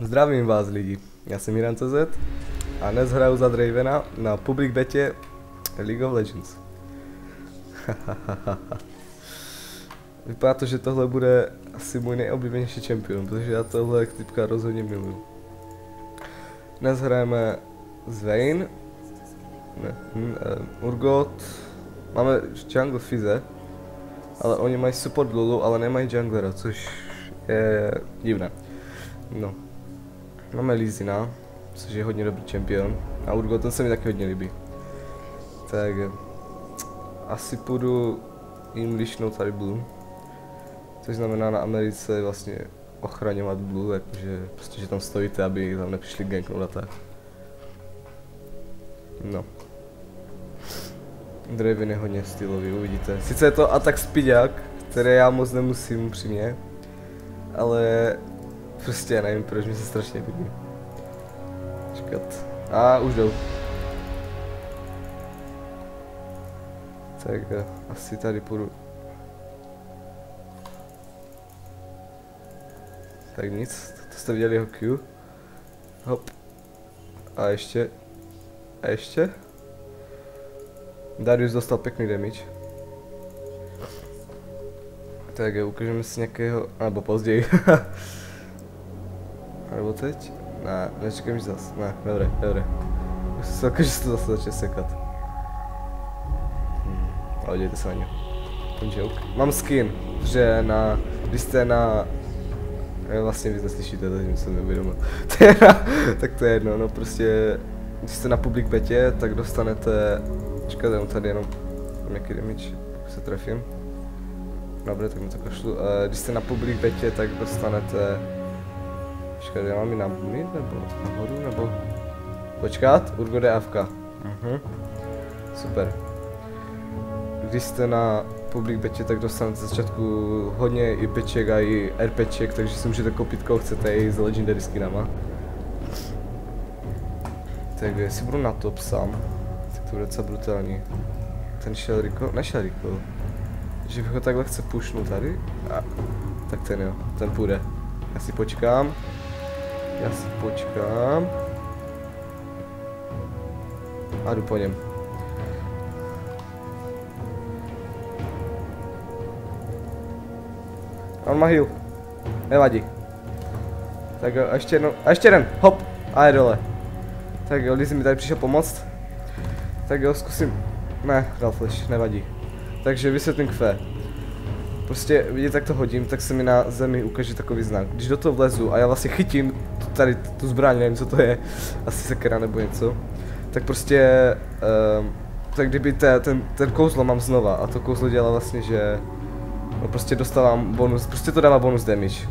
Zdravím vás lidi, já jsem Jiran.cz a dnes hraju za Dravena na public betě League of Legends. Vypadá to, že tohle bude asi můj nejoblíbenější čempion, protože já tohle typka rozhodně miluju. Dnes hrajeme s Vayne, Urgot, máme jungle Fize, ale oni mají support Lulu, ale nemají junglera, což je divné. No. Máme Lízina, což je hodně dobrý čempion, a Urgot, ten se mi taky hodně líbí. Tak asi půjdu English no tady Blue, což znamená na Americe vlastně ochraňovat Blue, jakože prostě, že tam stojíte, aby tam nepřišli ganknout a tak. No. Draven je hodně stylový, uvidíte. Sice je to atak speedák, který já moc nemusím upřímně, ale prostě nevím proč, mi se strašně líbí. Čekat. A už jdou. Tak asi tady půjdu. Tak nic, to jste viděli jeho Q. Hop. A ještě. A ještě. Darius dostal pěkný damage. Tak ukážeme si nějakého, nebo později. Nebo teď? Ne, nečekám, že zas. Ne, dobré. Už se že se to zase začne sekat. Ale dějte se na ně. Ten joke. Mám skin, že když jste na... Vlastně víc neslyšíte, takže jsem neuvědomil. Tak to je jedno, no prostě... Když jste na public betě, tak dostanete... Čekajte, tady jenom nějaký damage, se trefím. Dobře, tak mi to kašlu. Když jste na public betě, tak dostanete... Počkat, já mám ji na mid, nebo nahoru, nebo... Počkat, Urgot je AFK. Super. Když jste na public betě, tak dostanete z začátku hodně i peček a i RPček, takže si můžete koupit koho chcete i s legendary skinama. Tak jestli budu na top sám, tak to bude docela brutální. Ten šel Rico, nešel Rico. Že bych ho tak lehce pušnu tady. A, tak ten jo, ten půjde. Já si počkám. A jdu po něm. On má heal. Nevadí. Tak jo, a ještě jeden, hop. A je dole. Tak jo, Lizzy mi tady přišel pomoct. Tak jo, zkusím. Ne, dal flash, nevadí. Takže vysvětlím kvé. Prostě vidíte, jak to hodím, tak se mi na zemi ukáže takový znak. Když do toho vlezu a já vlastně chytím tady tu zbraň, nevím co to je, asi sekera nebo něco, tak prostě, tak kdyby ten kouzlo mám znova a to kouzlo dělá vlastně, že no prostě dostávám bonus, prostě to dává bonus damage.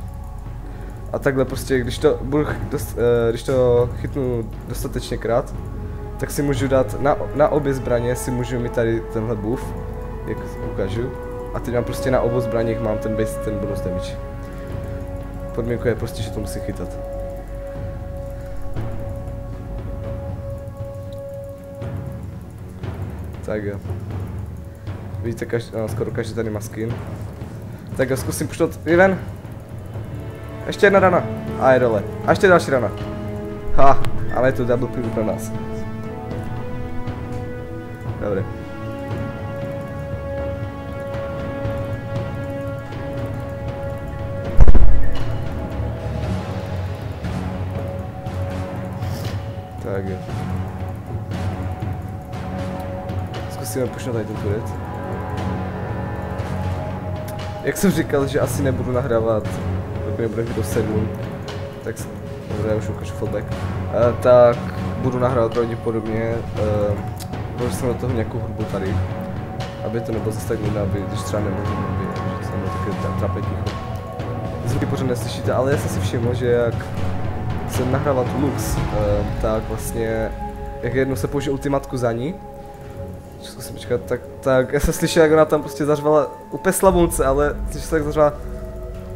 A takhle prostě, když to chytnu dostatečně krát, tak si můžu dát na obě zbraně, si můžu mít tady tenhle buff, jak ukážu. A teď mám prostě na obou zbraních mám ten bonus damage. Podmínka je prostě, že to musí chytat. Tak jo. Vidíte, skoro každý tady má skin. Tak jo, zkusím puštovat Riven. Ještě jedna rana. A je dole. A ještě další rana. Ha, ale je to double preview pro nás. Dobré. Tak jo. Zkusíme pušnout tady ten turret. Jak jsem říkal, že asi nebudu nahrávat, dokud nebudu do 7, tak já už ukážu fallback. Tak budu nahrávat pravděpodobně, položil jsem do toho nějakou hudbu tady, aby to nebylo zase tak nudné, aby když třeba nemůžu, že jsem taky trapně ticho. Zvuky pořád neslyšíte, ale já jsem si všiml, že jak jsem nahrával tu Lux, tak vlastně, jak jednou se použil ultimatku za ní, zkusím počkat, tak já jsem slyšel, jak ona tam prostě zařvala úplně slabunce, ale slyšel jsem, jak zařvala,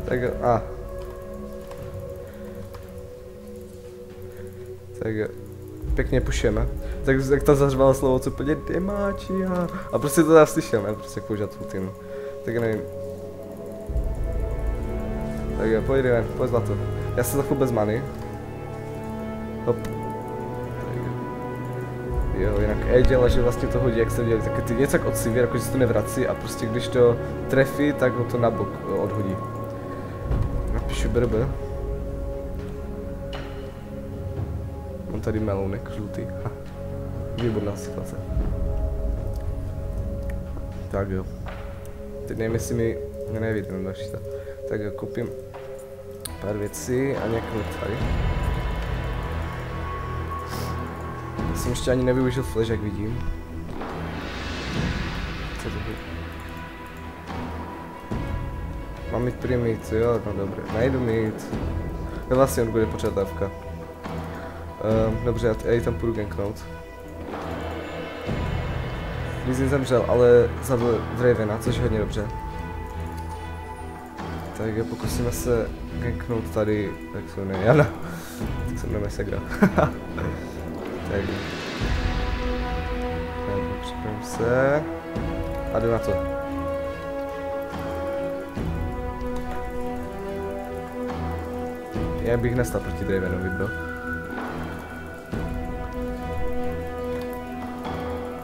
tak tak pěkně pušeme, tak jak tam zařvala slovo, co úplně demáči a prostě to já slyšel, ne, prostě jak používat tu ultimu, tak nevím. Tak jo, pojď Riven, pojď zlato, já jsem za chvíli bez many. Hop. Jo, jinak dělá, že vlastně to hodí, jak jste viděli, taky ty něco jak od Sivir, jakože se to nevrací a prostě když to trefí, tak ho to na bok odhodí. Napíšu BRB. Mám tady melounek žlutý. Ha. Výborná situace. Tak jo. Teď nevím, jestli mi nevidím další tak. Tak jo, koupím pár věcí a někdo tady. Já jsem ještě ani nevyužil flash, jak vidím. Co to bude? Mám mít primit, jo, no dobré. Najdu mít. No vlastně on bude počát AFK. Dobře, já tam půjdu ganknout. Lizin zemřel, ale zabil Dravena, což je hodně dobře. Tak pokusíme se ganknout tady, tak se jmenuje Jana. Tak se jmenuje Segra. Tak. Připravím se. A jdu na to. Já bych nestal proti Dravenovi, bro.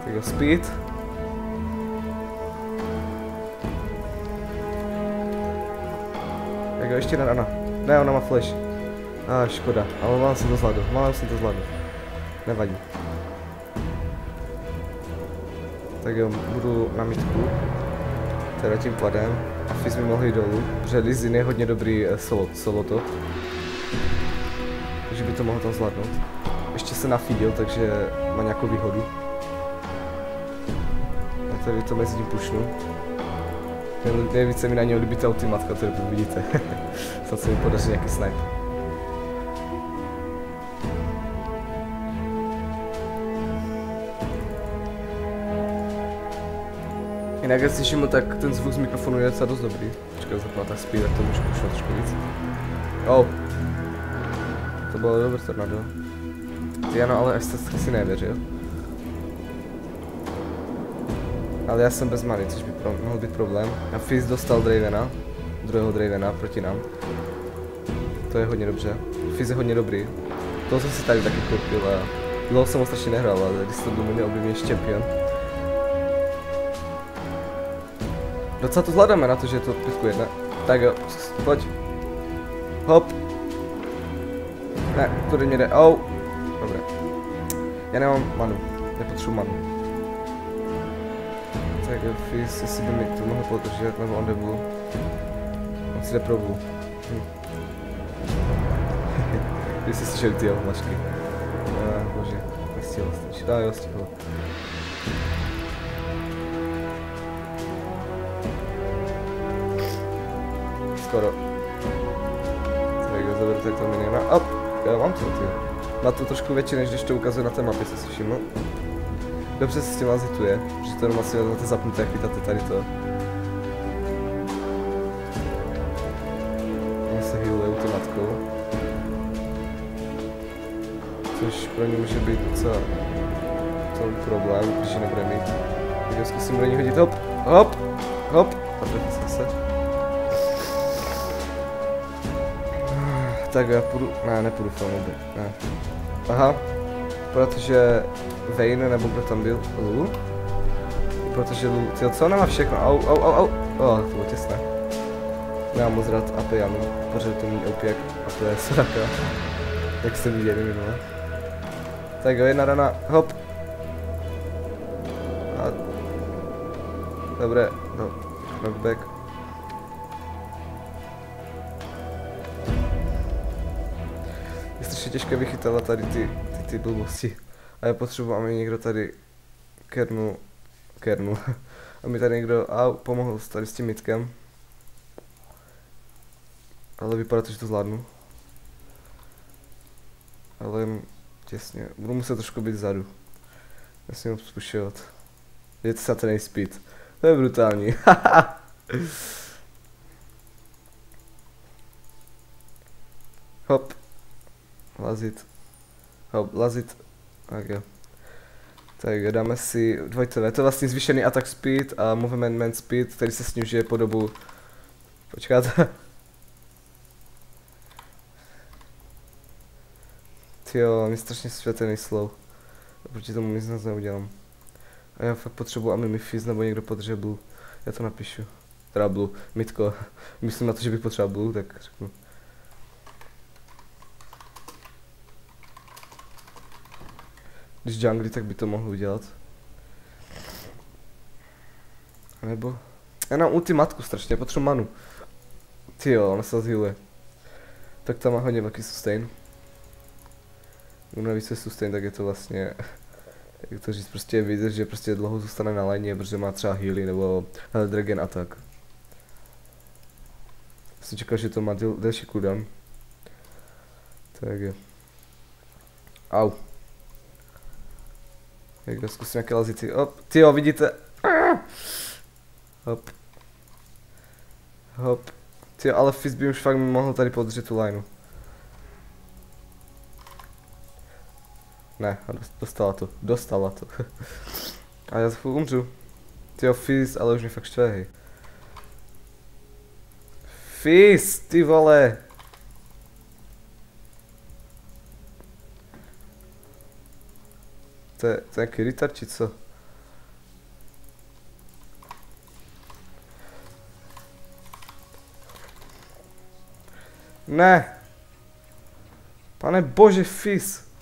Tak jo, speed. Tak jo, ještě jedna rana. Ne, ona má flash. Škoda, ale mám si to zvládnu. Nevadí. Tak jo, budu na mitku. Teda tím pádem. A Fizz mi mohl jít dolů, protože Lizin je hodně dobrý solo top. Takže by to mohl tam zvládnout. Ještě se nafidil, takže má nějakou výhodu. A tady to mezi tím pušnu. Nejvíc se mi na něj líbí ta ultimátka, kterou vidíte. Snad se mi podaří nějaký snipe. Jinak jak slyším, tak ten zvuk z mikrofonu je docela dost dobrý. Počkej, zapnu tak speed, tak to můžu pušnout trošku víc. Oh. To bylo dobré tornado. Ty ano, ale až si nevěřil. Ale já jsem bez many, což by mohl být problém. A Fizz dostal Dravena, druhého Dravena proti nám. To je hodně dobře. Fizz je hodně dobrý. Toho jsem si tady taky koupil a dlouho jsem ho strašně nehrál, ale když jsem domů měl by mě champion. Docela to zvládáme na to, že je to 5:1. Tak jo, pojď. Hop. Ne, tudy mě jde. Au. Dobré. Já nemám manu. Nepotřebuji manu. Tak jo, Fizz, jestli by mi to mohl podržet, nebo on debu. On si jde pro blue. Když jsi slyšel ty mačky. Bože, nestihl stačit. Jo, stihl. Skoro. Tak jo, zaberu tady toho miniona. Op, já mám to, ty. Má to trošku větší, než když to ukazuje na té mapě, co si všiml. Dobře se s tím lazituje, že to jenom asi máte zapnuté, jak vítáte tady to. On se healuje ultimatkou. Což pro ně může být docela problém, když ji nebude mít. Tak zkusím do ní hodit, hop, hop, hop. A trefil jsem se. Tak já půjdu, ne, nepůjdu Felmoby, ne. Aha, protože Vayne, nebo kdo tam byl, Lu? Protože Lu, tyjo, co ona má všechno, au. To bylo těsné. Nemám moc rád AP Janu, protože to mý OP a to je Soraka. Jak jste viděli minule. Tak jo, jedna rana, hop. A... Dobré, no, knockback. Je strašně těžké vychytávat tady ty blbosti. A já potřebuji, aby někdo tady kernu. A mi tady někdo pomohl tady s tím mitkem. Ale vypadá to, že to zvládnu. Ale těsně, budu muset trošku být vzadu. Nesmím ho spušovat. Je to Saturday speed. To je brutální. Hop. Lazit. Hop, lazit. Tak jo. Tak dáme si 2TV, to je vlastně zvýšený attack speed a movement speed, který se snižuje po dobu... Počkáte. Tyjo, mě strašně světený slow. Proti tomu nic neudělám. A já fakt potřebuji, aby mi Fizz nebo někdo podržel blue. Já to napíšu. Teda blue, mitko. Myslím na to, že bych potřeboval blue, tak řeknu. Když jungli, tak by to mohl udělat. A nebo... Já mám ultimatku strašně, potřebuji manu. Tyjo, ona se zhealuje. Tak tam má hodně velký sustain. Když se sustain, tak je to vlastně... Jak to říct, prostě je vidět, že prostě dlouho zůstane na léně, protože má třeba healy nebo dragon attack. Jsem čekal, že to má delší cooldown. Tak je. Au. Jak zkusím nějaké lazici. Hop, tyjo, vidíte? Hop. Hop. Tyjo, ale Fizz by už fakt mohl tady podržet tu lineu. Ne, dostala to. A já za umřu. Tyjo, Fizz, ale už mě fakt štve, hej. Fizz, ty vole. To je nějaký retard, či co? Ne. Pane bože, Fizz.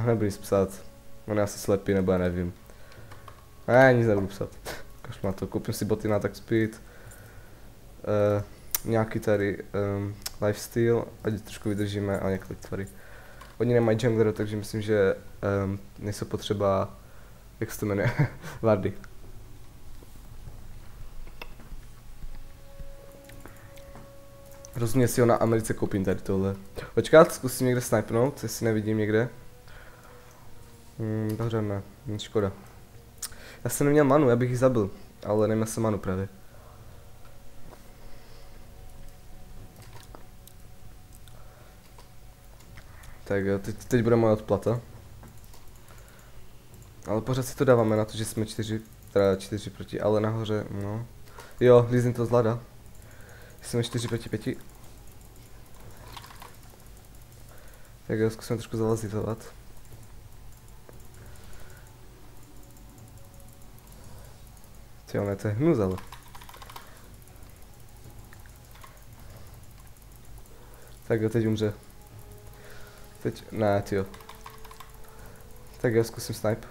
Nebudu nic psát. On je asi slepý, nebo já nevím. Ne, nic nebudu psát. Kašma to, koupím si boty na attack speed. Nějaký tady lifesteal, ať trošku vydržíme a několik tvory. Oni nemají junglera, takže myslím, že nejsou potřeba, jak se to jmenuje, vardy. Rozumím, si ho na Americe koupím tady tohle. Počkat, zkusím někde snipnout, jestli nevidím někde. Dobře, ne, škoda. Já jsem neměl manu, já bych ji zabil, ale neměl jsem manu právě. Tak jo, teď bude moje odplata. Ale pořád si to dáváme na to, že jsme 4 proti, ale nahoře, no. Jo, Lee Sin to zvládá. Jsme 4 proti 5. Tak jo, zkusíme trošku zalazitovat. Tyjo, ne, to je hnus, ale. Tak jo, teď umře. Teď, ne, tyjo. Tak jo, zkusím snipe.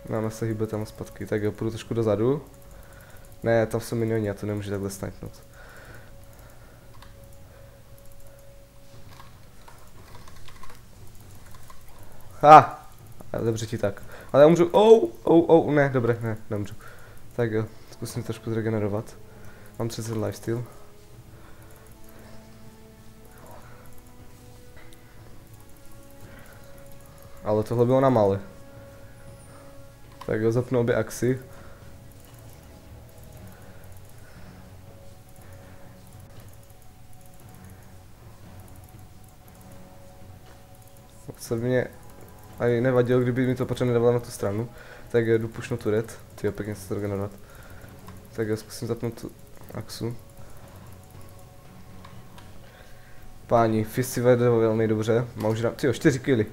Máme se hýbe tam zpátky, tak jo, půjdu trošku dozadu. Ne, tam jsou minioni, já to nemůžu takhle snipnout. Dobře ti tak. Ale já umřu, ne, dobré, ne, nemůžu. Tak jo, zkusím trošku zregenerovat. Mám 30 lifesteal. Ale tohle bylo na malé. Tak jo, zapnu obě axy. Co mě ani nevadilo, kdyby mi to počas nedával na tu stranu. Tak jdu pushnu turet. Tyjo, pěkně se to regenerovat. Tak jo, zkusím zapnout tu axu. Páni, Fizz si vede velmi dobře. Má už nám, tyjo, 4 killy.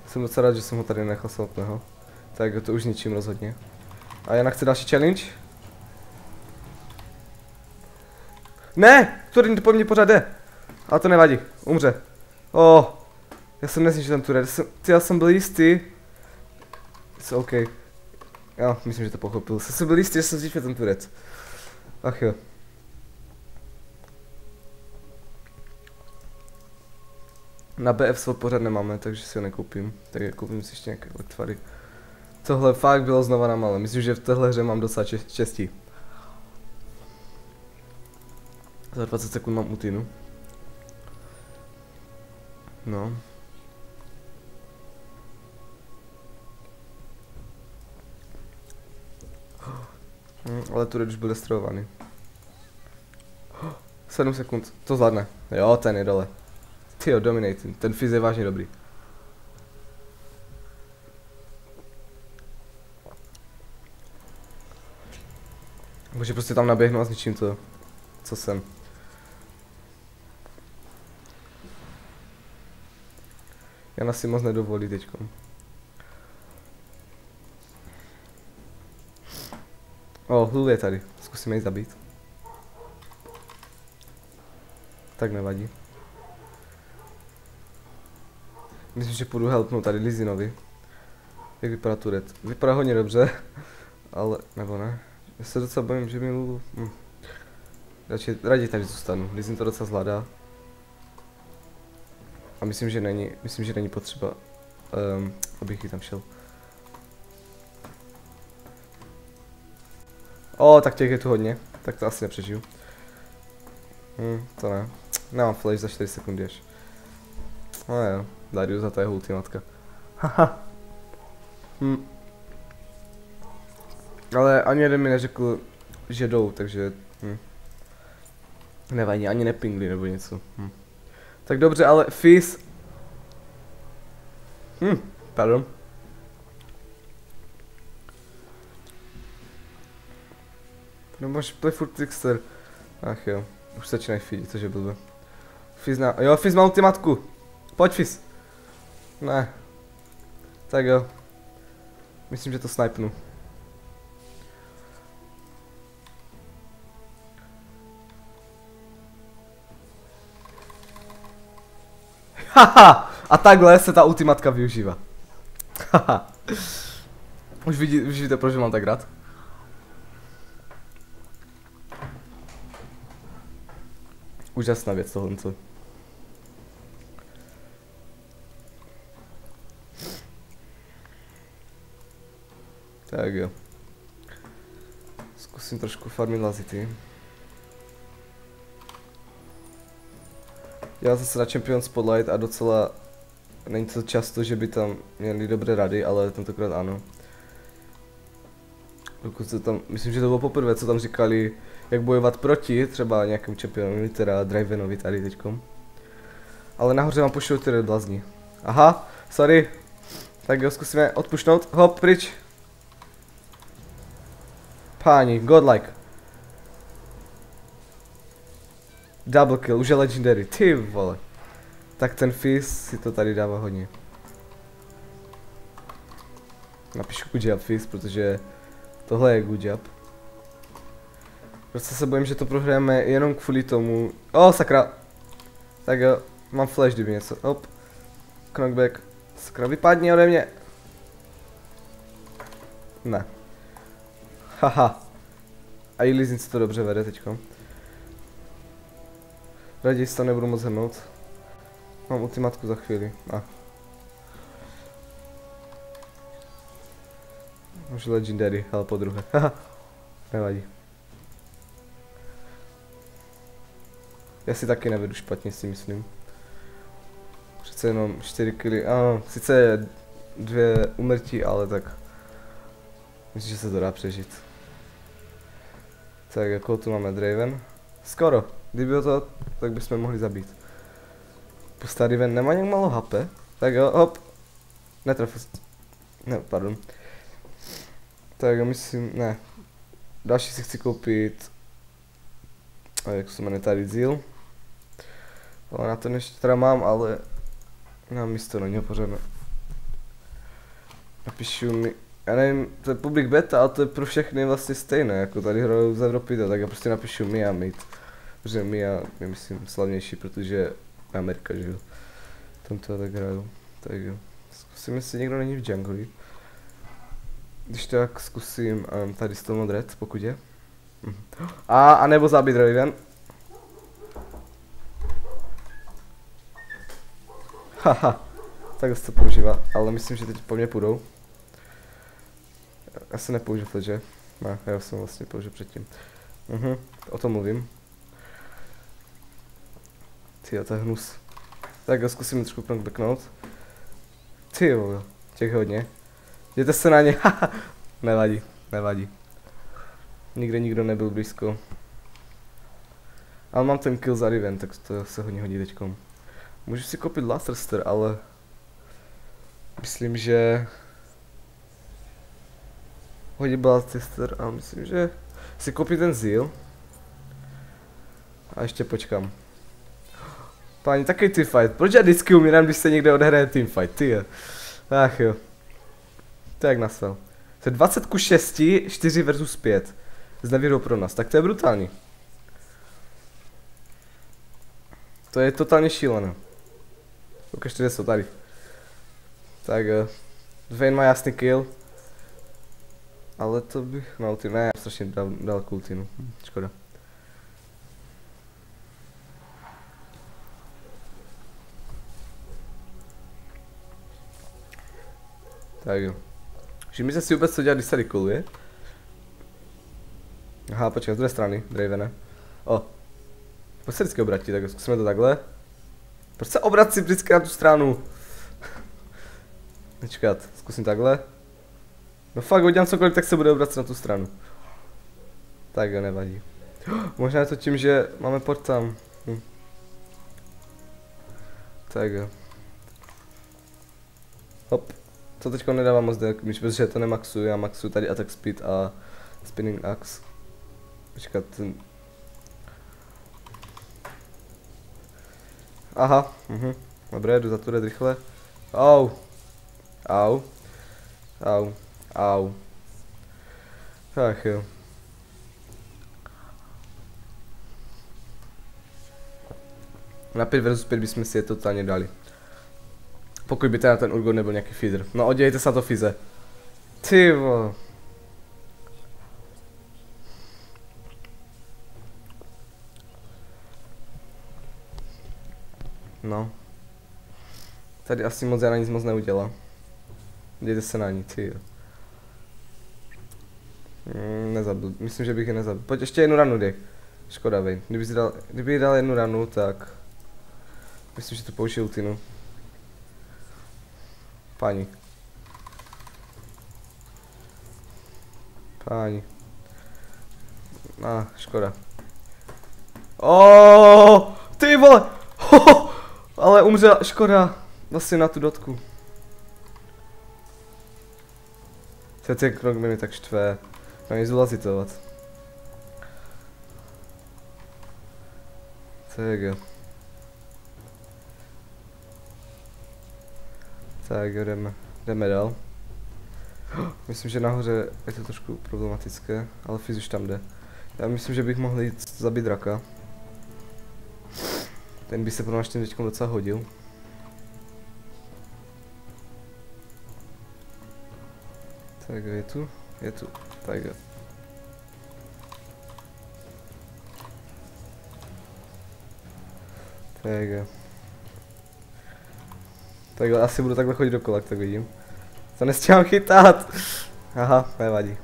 Jsem docela rád, že jsem ho tady nechal samotného. Tak jo, to už ničím rozhodně. A Jana chce další challenge? Ne! Turin po mně pořád jde. Ale to nevadí, umře. Já jsem nezničil ten turret, já jsem byl jistý. It's OK. Jo, myslím, že to pochopil. Jsem byl jistý, že jsem zničil ten turret. Ach jo. Na BF slot pořád nemáme, takže si ho nekoupím. Tak koupím si ještě nějaké tvary. Tohle fakt bylo znova na malé. Myslím, že v téhle hře mám docela štěstí. Za 20 sekund mám ultinu. No. Ale tu už byl destruovaný. 7 sekund, to zvládne. Jo, ten je dole. Tyjo, dominating, ten Fizz je vážně dobrý. Může prostě tam naběhnout a zničím to, co jsem. Jana si moc nedovolí teďkom. Lul je tady, zkusíme ji zabít. Tak nevadí. Myslím, že půjdu helpnout tady Lizinovi. Jak vypadá Turet? Vypadá hodně dobře, ale, nebo ne. Já se docela bojím, že mi Lulu... Raději tady zůstanu, Lizin to docela zvládá. A myslím, že není potřeba, abych ji tam šel. Tak těch je tu hodně, tak to asi nepřežiju. To ne. Nemám flash za 4 sekundy až. No jo, Darius a ta jeho ultimátka. Haha. Ale ani jeden mi neřekl, že jdou, takže... Nevadí, ani nepingli nebo něco. Tak dobře, ale Fizz... Pardon. No máš play furt Trickster. Ach jo, už začínají feedit, což je blbé. Fizz má ultimatku. Pojď Fizz. Ne. Tak jo. Myslím, že to snipenu. Haha! A takhle se ta ultimatka využívá. Haha. Už vidíte, proč mám tak rád? Úžasná věc tohle. Tak jo. Zkusím trošku farmit lazity. Já zase na Champion Spotlight a docela není to často, že by tam měli dobré rady, ale tentokrát ano. Dokud tam, myslím, že to bylo poprvé, co tam říkali, jak bojovat proti třeba nějakým čempionovi, teda Dravenovi tady teďkom. Ale nahoře vám pošlu ty red blazni. Aha, sorry. Tak jo, zkusíme odpušnout. Hop, pryč. Páni, godlike. Double kill, už je legendary, ty vole. Tak ten Fizz si to tady dává hodně. Napíšu good job Fizz, protože tohle je good job. Prostě se bojím, že to prohrajeme jenom kvůli tomu. Sakra. Tak jo, mám flash, kdyby něco. Hop. Knockback. Sakra, vypadni ode mě. Ne. Haha. A i Lizin si to dobře vede teďko. Raději se tam nebudu moc hrnout. Mám ultimátku za chvíli. Už legendary, ale po druhé. Haha. Nevadí. Já si taky nevedu špatně, si myslím. Přece jenom 4 killy, sice 2 umrtí, ale tak... Myslím, že se to dá přežít. Tak jako tu máme Draven. Skoro, kdyby ho to, tak bychom mohli zabít. Pustá Draven nemá nějak málo HP. Tak jo, hop. Netrefil. Ne, pardon. Tak jo, myslím, ne. Další si chci koupit... jak se jmenuje tady Zeal. Ale na to ještě teda mám, ale... Nemám místo na něho pořádně. Napíšu mi... Já nevím, to je public beta, ale to je pro všechny vlastně stejné, jako tady hrajou z Evropy, tak já prostě napíšu Mia mate. Protože Mia je myslím slavnější, protože je Amerika, že jo. Tam to tak hrajou. Tak jo. Zkusím, jestli někdo není v jungli. Když tak zkusím tady s tou red, pokud je. A nebo zabít Raven. Haha, tak se to používá, ale myslím, že teď po mně půjdou. Já se nepoužiju flash, ne, já jsem vlastně použil předtím. O tom mluvím. Tyjo, to je hnus. Tak jo, zkusím trošku knockbacknout. Tyjo, těch hodně. Jděte se na ně, haha. Nevadí, nevadí. Nikde nikdo nebyl blízko. Ale mám ten kill za Riven, tak to se hodně hodí teďkom. Můžu si koupit Luster, ale... Myslím, že... Hodí Luster, ale myslím, že... Si koupit ten Zeal. A ještě počkám. Páni, takový teamfight. Proč já vždycky umírám, když se někde odehraje teamfight, ty jo. Ach jo. To je jak nastal. To je 20 ku 6, 4 versus 5. S nevýhodou pro nás, tak to je brutální. To je totálně šílené. Ukažte, kde jsou tady. Tak Vayne má jasný kill. Ale to bych, no ty ne, strašně dal kultinu, škoda. Tak jo. Všimni se si vůbec, co dělat, když se rekoluje. Aha, počkej, z druhé strany, Dravene. O. Proč se vždycky obratí, tak zkusíme to takhle. Proč se obrací vždycky na tu stranu? Nečkat, zkusím takhle. No fakt, udělám cokoliv, tak se bude obracet na tu stranu. Tak jo, nevadí. Možná je to tím, že máme port tam. Tak jo. Hop. To teďko nedává moc damage, protože to nemaxuju, já maxuju tady attack speed a spinning axe. Počkat, ten... Aha, dobré, jdu za tu rychle. Au. Au. Au. Au. Tak jo. Na 5 versus 5 bychom si je totálně dali. Pokud by teda ten Urgot nebyl nějaký feeder. No odějte se na to Fize. Ty vole. No. Tady asi moc já na nic moc neudělám. Dějte se na ní, ty jo. Nezabil, myslím, že bych je nezabil. Pojď ještě jednu ranu dej. Škoda, Vayne. Kdyby dal jednu ranu, tak... Myslím, že to použije ultinu. Páni. Páni. Škoda. Ty vole! Ale umřela, škoda. Vlastně na tu dotku. Ten krok mě tak štve. Mám ji zlazitovat. Tak jo. Tak jo, jdeme dál. Myslím, že nahoře je to trošku problematické, ale Fizz už tam jde. Já myslím, že bych mohl jít zabít draka. Ten by se pro nás teď docela hodil. Tak jo, je tu, tak jo. Tak jo. Tak jo, asi budu takhle chodit dokola, tak vidím. To nestíhám chytat. Aha, nevadí.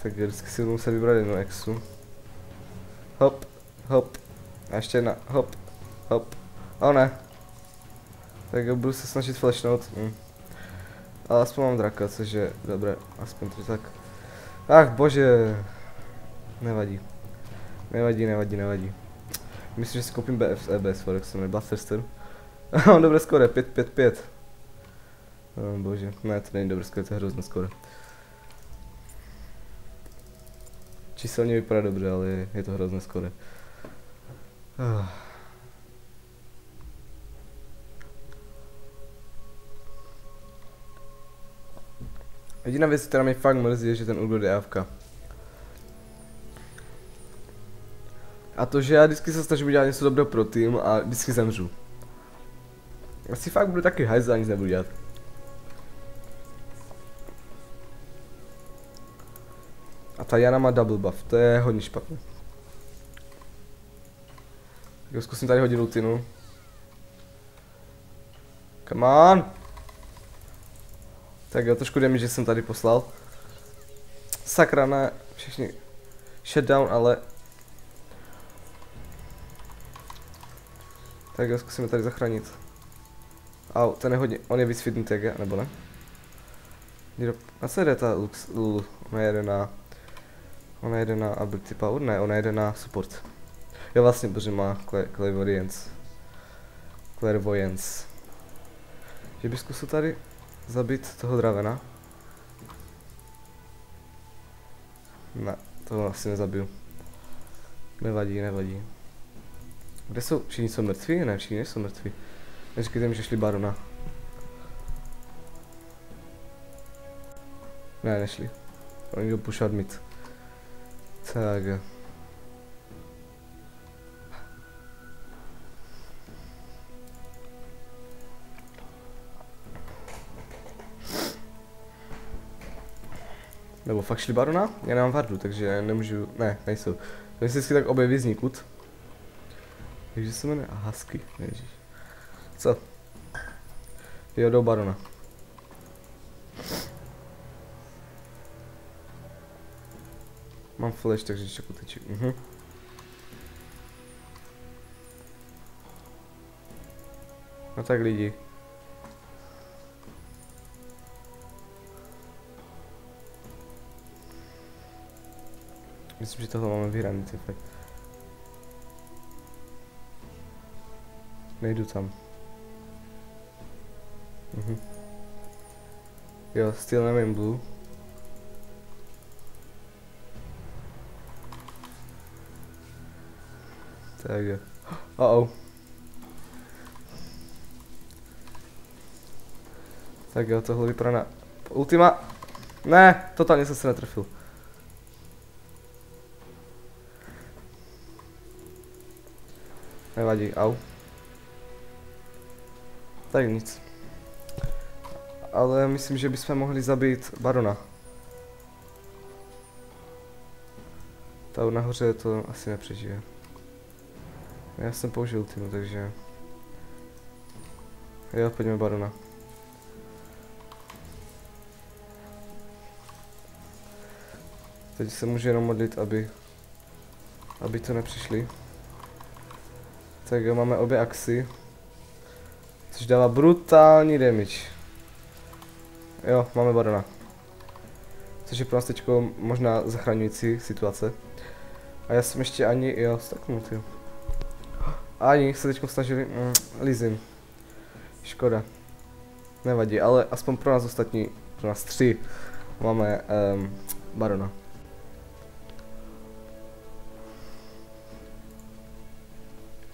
Tak jo, vždycky si budu muset vybrat jednu exu. Hop, hop. A ještě jedna, hop, hop. O ne. Tak jo, budu se snažit flashnout. Ale aspoň mám draka, což je dobré, aspoň to tak. Ach bože. Nevadí. Nevadí. Myslím, že si koupím BS Forex, ne Blasterster. Mám dobré skore, 5-5-5. Bože, ne, to není dobré skore, to je hrozné skore. Číselně vypadá dobře, ale je to hrozné skore. Jediná věc, která mě fakt mrzí, je, že ten Urgot je AFK. A to, že já vždycky se snažím dělat něco dobrého pro tým a vždycky zemřu. Asi fakt budu taky hajzl a nic nebudu dělat. A ta Jana má double buff, to je hodně špatné. Tak zkusím tady hodit ultinu. Come on! Tak jo, trošku damage, že jsem tady poslal. Sakra, ne, všichni shutdown, ale... Tak jo, zkusíme tady zachránit. Au, ten je hodně, on je víc fitný tag, nebo ne? A co jde ta Lulu? Ona jede na ability power? Ne, ona jede na support. Jo vlastně, protože má clairvoyance. Že bych zkusil tady zabít toho Dravena. Ne, toho asi nezabiju. Nevadí. Kde jsou? Všichni jsou mrtví? Ne, všichni nejsou mrtví. Neříkejte mi, že šli barona. Ne, nešli. Oni jdou pušovat mid. Tak. Nebo fakt šli barona? Já nemám vardu, takže nemůžu... Ne, nejsou. To se vždycky tak objeví znikut. Takže se jmenuje Husky, ježiš. Co? Jo, jdou barona. Mám flash, takže čeku tečí. No tak lidi. Myslím, že tohle máme vyhraný, ty fakt. Nejdu tam. Jo, still nevím blue. Tak jo. Tak jo, tohle vypadá na... Ultima! Ne, totálně jsem se netrefil. Nevadí, au. Tak nic. Ale myslím, že bychom mohli zabít barona. Ta nahoře to asi nepřežije. Já jsem použil ultimu, takže... Jo, pojďme barona. Teď se můžu jenom modlit, aby to nepřišli. Tak jo, máme obě axy. Což dává brutální damage. Jo, máme barona. Což je pro nás teďko možná zachraňující situace. A já jsem ještě ani, jo, staknul, jo. Ani se teďko snažili, Lizin. Škoda. Nevadí, ale aspoň pro nás ostatní, pro nás 3, máme barona.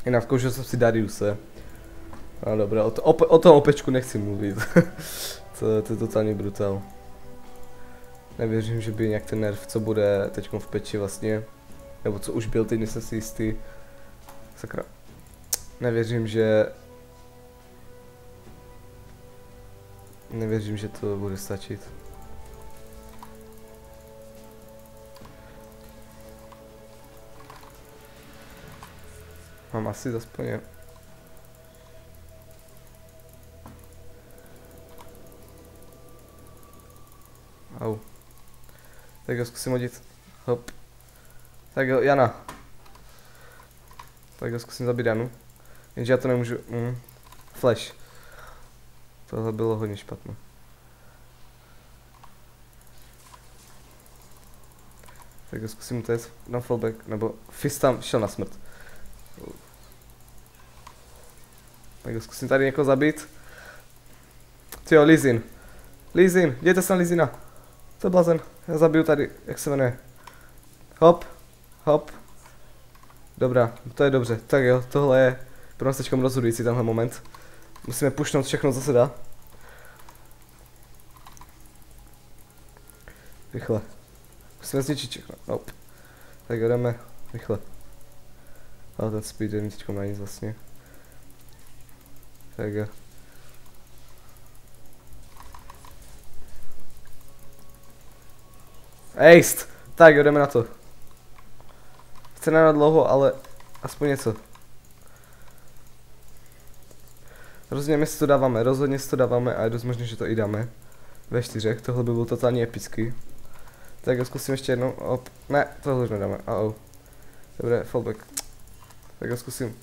Jinak zkoušel jsem si Dariuse. No dobré, o tom opečku nechci mluvit. To je totální brutál. Nevěřím, že by nějak ten nerv, co bude teďkom v peči vlastně, nebo co už byl, teď nejsem si jistý. Sakra. Nevěřím, že to bude stačit. Mám asi aspoň je. Au. Tak jo, zkusím hodit. Hop. Tak jo, Jana. Tak jo, zkusím zabít Janu. Jenže já to nemůžu. Flash. Tohle bylo hodně špatné. Tak jo, zkusím utéct na fallback, nebo Fist tam šel na smrt. Tak jo, zkusím tady někoho zabít. Tyjo, Lizin. Lizin, dějte se na Lizina. To je blazen, já zabiju tady, jak se jmenuje. Hop, hop. Dobrá, to je dobře, tak jo, tohle je pro nás teďkom rozhodující tenhle moment. Musíme pušnout všechno, co se dá. Rychle. Musíme zničit všechno, nope. Tak jo, jdeme, rychle. Ale ten speed je teďkom na nic vlastně. Tak jo. Ejst! Tak jo, jdeme na to. Chce na dlouho, ale aspoň něco. Rozhodně si to dáváme a je dost možné, že to i dáme. Ve 4, tohle by byl totálně epický. Tak jo, zkusím ještě jednou. Op. Ne, tohle už nedáme. Dobré, fallback. Tak jo, zkusím.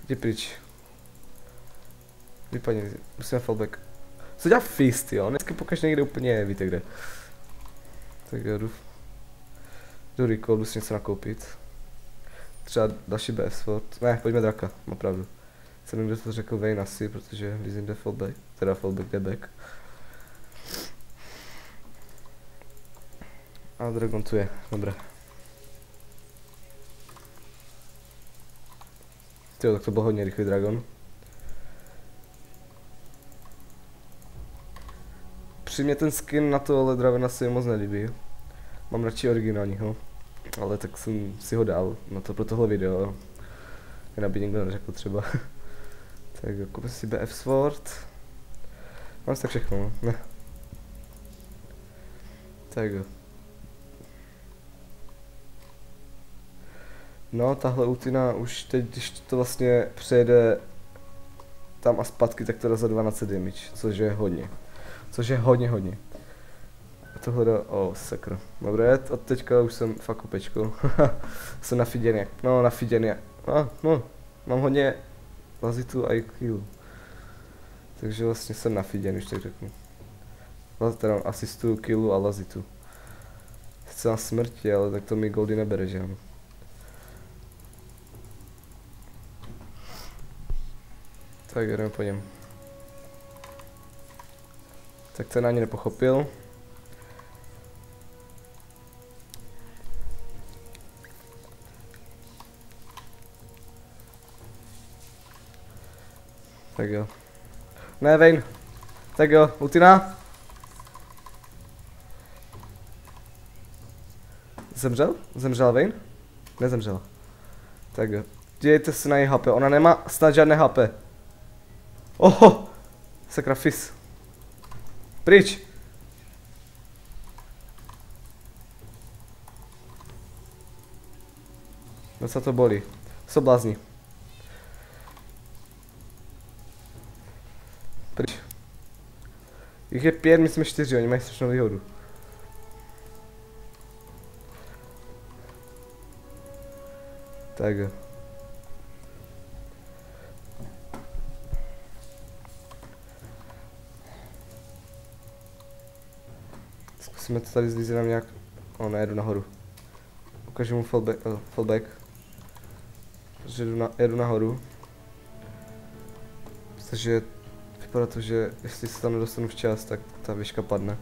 Jdi pryč. Vypadni, musíme fallback. Co dělá Fist, jo? Dneska pokaž někde úplně, víte kde. Tak jo, jdu recall, jdu si něco nakoupit. Třeba další BF sword. Ne, pojďme draka, má pravdu. Jsem kdo to řekl Vayne asi, protože Lizin jde fallback, teda fallback jde back. A Dragon tu je, dobré. Tyjo, tak to byl hodně rychlý dragon. Přímě ten skin na tohle dravena se mi moc nelíbí. Mám radši originálního. Ale tak jsem si ho dal na to pro tohle video. Jen aby někdo neřekl třeba. Tak koupím si BF Sword. Mám si tak všechno, no. Ne. Tak jo. No, tahle ultina už teď, když to vlastně přejede tam a zpátky, tak to dá za 12 damage, což je hodně. Což je hodně. A tohle dá, sakra. Dobré, od teďka už jsem fakt upečkou. Jsem nafiděný, no nafiděný. No, mám hodně lazitu a IQ. Takže vlastně jsem nafiděný, už tak řeknu. Teda asistuju, killu a lazitu. Sice na smrti, ale tak to mi goldy nebere, že ano. Tak jdeme po něm. Tak ten ani nepochopil. Tak jo. Ne, Vayne. Tak jo, ultina. Zemřel? Zemřela Vayne? Nezemřela. Tak jo. Dějte se na její HP, ona nemá snad žádné HP. Oho! Sakra fis. Pryč! No co to bolí? Co blázni? Pryč. Jich je 5, my jsme 4, oni mají strašnou výhodu. Tak jo. Zkusíme to tady zlízet nám nějak... ne, jedu nahoru. Ukážu mu fallback. Protože jedu nahoru. Protože vypadá to, že jestli se tam nedostanu včas, tak ta výška padne.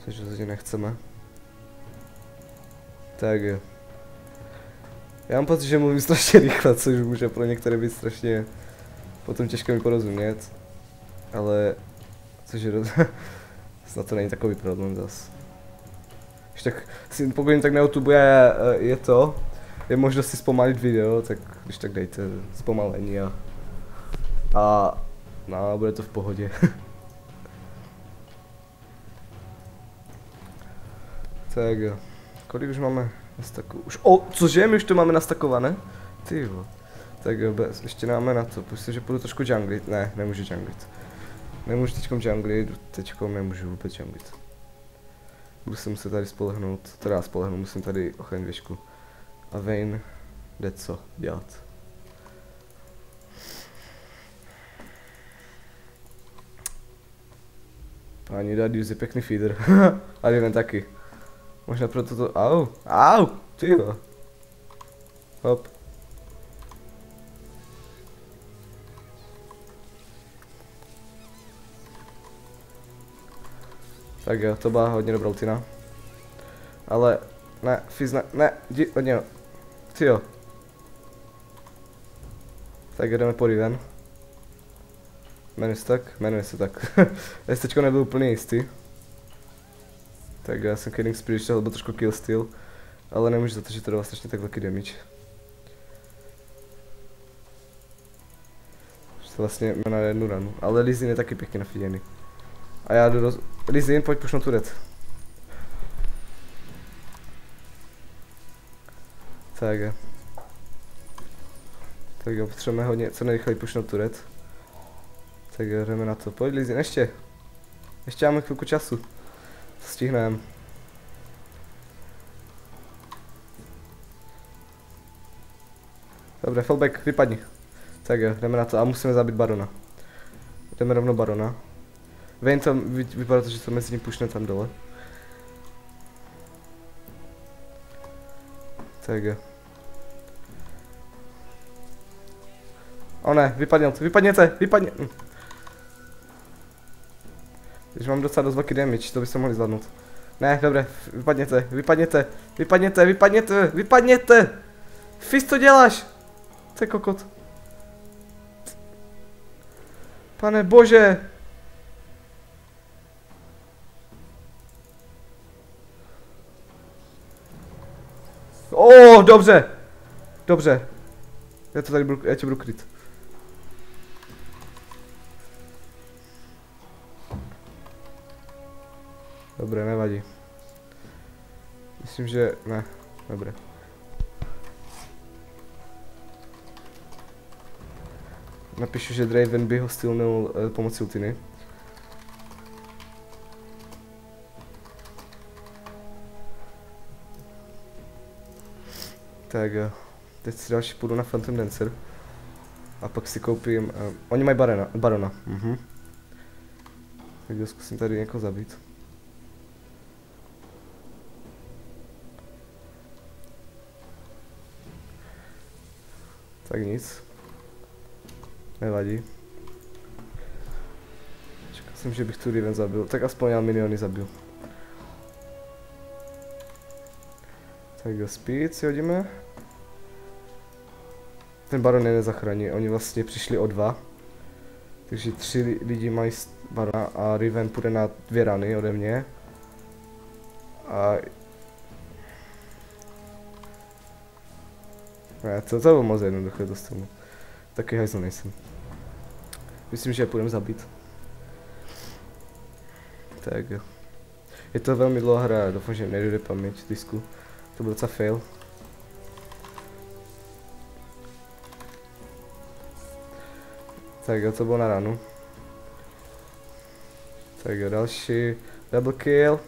Což rozhodně nechceme. Tak jo. Já mám pocit, že mluvím strašně rychle, což může pro některé být strašně potom těžké mi porozumět. Ale... což je snad to není takový problém zas. Tak si pokud tak na YouTube je možnost si zpomalit video, tak když tak dejte zpomalení a no, bude to v pohodě. Tak jo. Kolik už máme nastakované? Cože, my už to máme nastakované? Tyjo. Tak jo, ještě máme na to, prostě, že půjdu trošku junglit. Ne, nemůžu junglit. Nemůžu teďkom junglit, teďkom nemůžu vůbec junglit. Budu se muset tady spolehnout, musím tady ochránit věžku. A Vayne jde co dělat. Páni Dadius je pěkný feeder. A Riven taky. Možná proto to... Au, tyjo. Hop. Tak jo, to byla hodně dobrá ultina. Ale, ne, Fizz ne, jdi od něho. Tyjo. Tak jdeme po Riven. Jmenuje se tak. Já si teďko nebyl úplně jistý. Tak já jsem Killing Spirit, to byl trošku kill steal. Ale nemůžu za to, že to dává strašně tak velký damage. To vlastně má na jednu ranu. Ale Lee Sin je taky pěkně nafiděný. A já jdu do... Lee Sin, pojď pušnout turet. Tak jo. Tak jo, potřebujeme hodně, co nejrychleji pušnout turet. Tak jo, jdeme na to. Pojď Lee Sin, ještě. Ještě máme chvilku času. To stihneme. Dobré, fallback, vypadni. Tak jo, jdeme na to a musíme zabít Barona. Jdeme rovnou Barona. Vayne tam, vypadá to, že to mezi ním pušne tam dole. Tak jo. O ne, vypadněte. Když mám docela dost velký damage, to byste mohli zvládnout. Ne, dobré, vypadněte. Fizz, co děláš? To je kokot. Pane bože! Dobře! Dobře. Já tě budu kryt. Dobré, nevadí. Myslím, že... ne, dobré. Napíšu, že Draven by ho stylnul pomocí ultiny. Tak jo. Teď si další půjdu na Phantom Dancer. A pak si koupím... oni mají barona. Tak jo, zkusím tady někoho zabít. Tak nic. Nevadí. Čekal jsem, že bych tu Riven zabil. Tak aspoň já miniony zabil. Tak jo, speed si hodíme. Ten baron je nezachrání, oni vlastně přišli o 2. Takže 3 lidi mají barona a Riven půjde na 2 rany ode mě. A... ne, to bylo moc jednoduché dostanu. Taky hajzl nejsem. Myslím, že je půjdem zabít. Tak jo. Je to velmi dlouhá hra, doufám, že nejde paměť disku. To byl docela fail. Tak jo, to bylo na ránu. Tak jo, další double kill.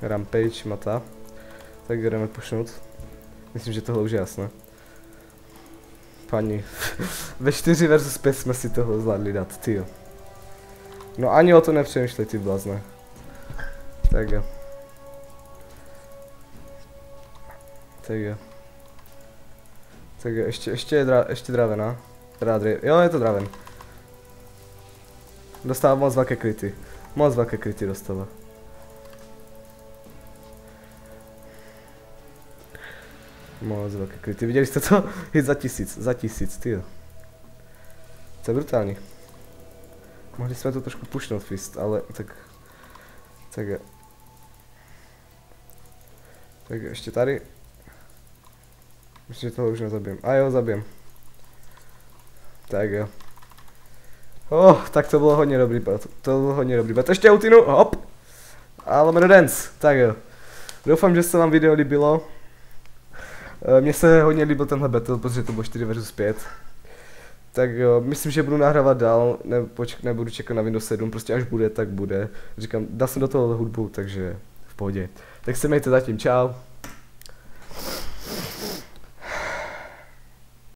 Rampage mata. Tak jdeme pušnout. Myslím, že tohle už je jasné. Paní. Ve 4 versus 5 jsme si toho zvládli dát, tyjo. No ani o to nepřemýšlej, ty blázne. Tak jo. Tak jo. Tak jo, ještě Dravena. Jo, je to Draven. Dostává moc velké kryty. Moc velké kryty dostává. Moc velké kryty. Viděli jste to? Hit za 1000, tyjo. To je brutální. Mohli jsme to trošku pušnout fist, ale tak... Tak jo. Tak jo, ještě tady. Myslím, že toho už nezabijem. A jo, zabijem. Tak jo. Tak to bylo hodně dobrý, to bylo hodně dobrý. To ještě ultinu, hop! A lomeno dance, tak jo. Doufám, že se vám video líbilo. Mně se hodně líbil tenhle battle, protože to bylo 4 versus 5. Tak jo, myslím, že budu nahrávat dál, nebudu čekat na Windows 7, prostě až bude, tak bude. Říkám, dal jsem do toho hudbu, takže v pohodě. Tak se mějte zatím, čau.